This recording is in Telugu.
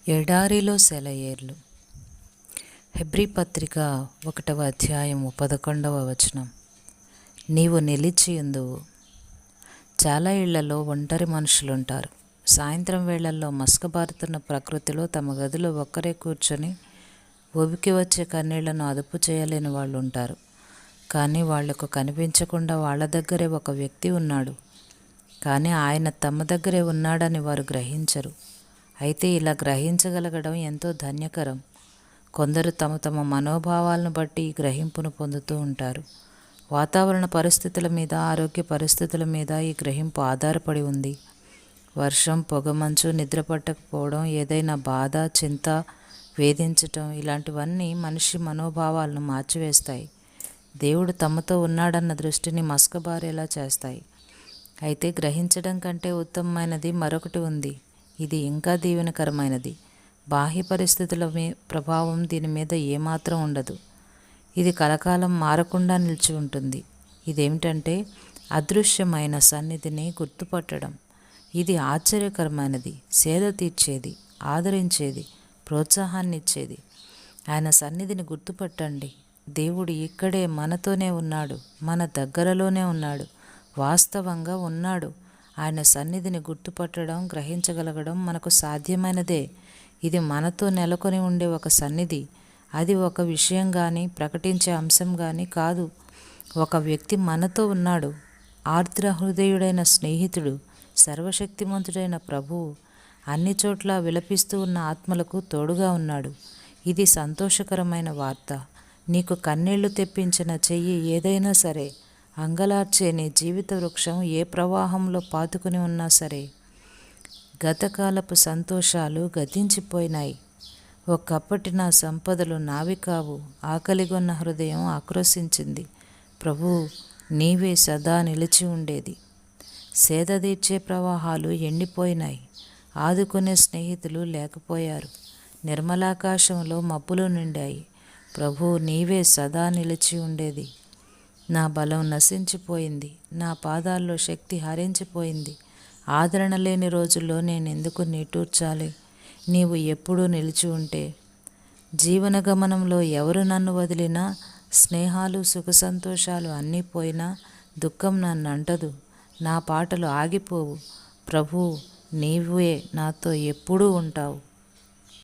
ఎడారిలో సెలయేర్లు. హెబ్రీ పత్రిక 1వ అధ్యాయము 11వ వచనం. నీవు నిలిచియుందువు. చాలా ఇళ్లలో ఒంటరి మనుషులుంటారు. సాయంత్రం వేళల్లో మసకబారుతున్న ప్రకృతిలో తమ గదిలో ఒక్కరే కూర్చొని ఉబికి వచ్చే కన్నీళ్లను అదుపు చేయలేని వాళ్ళు ఉంటారు. కానీ వాళ్లకు కనిపించకుండా వాళ్ళ దగ్గరే ఒక వ్యక్తి ఉన్నాడు. కానీ ఆయన తమ దగ్గరే ఉన్నాడని వారు గ్రహించరు. అయితే ఇలా గ్రహించగలగడం ఎంతో ధన్యకరం. కొందరు తమ తమ మనోభావాలను బట్టి ఈ గ్రహింపును పొందుతూ ఉంటారు. వాతావరణ పరిస్థితుల మీద, ఆరోగ్య పరిస్థితుల మీద ఈ గ్రహింపు ఆధారపడి ఉంది. వర్షం, పొగమంచు, నిద్ర పట్టకపోవడం, ఏదైనా బాధ, చింత, వేధించటం ఇలాంటివన్నీ మనిషి మనోభావాలను మార్చివేస్తాయి. దేవుడు తమతో ఉన్నాడన్న దృష్టిని మసకబారేలా చేస్తాయి. అయితే గ్రహించడం కంటే ఉత్తమమైనది మరొకటి ఉంది. ఇది ఇంకా దీవెనకరమైనది. బాహ్య పరిస్థితుల ప్రభావం దీని మీద ఏమాత్రం ఉండదు. ఇది కలకాలం మారకుండా నిలిచి ఉంటుంది. ఇదేమిటంటే అదృశ్యమైన సన్నిధిని గుర్తుపట్టడం. ఇది ఆశ్చర్యకరమైనది, సేద తీర్చేది, ఆదరించేది, ప్రోత్సాహాన్నిచ్చేది. ఆయన సన్నిధిని గుర్తుపట్టండి. దేవుడు ఇక్కడే మనతోనే ఉన్నాడు, మన దగ్గరలోనే ఉన్నాడు, వాస్తవంగా ఉన్నాడు. ఆయన సన్నిధిని గుర్తుపట్టడం, గ్రహించగలగడం మనకు సాధ్యమైనదే. ఇది మనతో నెలకొని ఉండే ఒక సన్నిధి. అది ఒక విషయం కానీ, ప్రకటించే అంశం కానీ కాదు. ఒక వ్యక్తి మనతో ఉన్నాడు. ఆర్ద్ర హృదయుడైన స్నేహితుడు, సర్వశక్తిమంతుడైన ప్రభువు, అన్ని చోట్ల విలపిస్తూ ఉన్న ఆత్మలకు తోడుగా ఉన్నాడు. ఇది సంతోషకరమైన వార్త. నీకు కన్నీళ్లు తెప్పించిన చెయ్యి ఏదైనా సరే, అంగలార్చే నీ జీవిత వృక్షం ఏ ప్రవాహంలో పాతుకుని ఉన్నా సరే, గతకాలపు సంతోషాలు గతించిపోయినాయి. ఒకప్పటి నా సంపదలు నావి కావు. ఆకలిగొన్న హృదయం ఆక్రోశించింది. ప్రభువు నీవే సదా నిలిచి ఉండేది. సేద తీర్చే ప్రవాహాలు ఎండిపోయినాయి. ఆదుకునే స్నేహితులు లేకపోయారు. నిర్మలాకాశంలో మబ్బులు నిండాయి. ప్రభువు నీవే సదా నిలిచి ఉండేది. నా బలం నశించిపోయింది. నా పాదాల్లో శక్తి హరించిపోయింది. ఆదరణ లేని రోజుల్లో నేను ఎందుకు నిట్టూర్చాలి? నీవు ఎప్పుడూ నిలిచి ఉంటే. జీవన గమనంలో ఎవరు నన్ను వదిలినా, స్నేహాలు, సుఖ సంతోషాలు అన్నీ పోయినా దుఃఖం నన్ను అంటదు. నా పాటలు ఆగిపోవు. ప్రభువు నీవే నాతో ఎప్పుడూ ఉంటావు.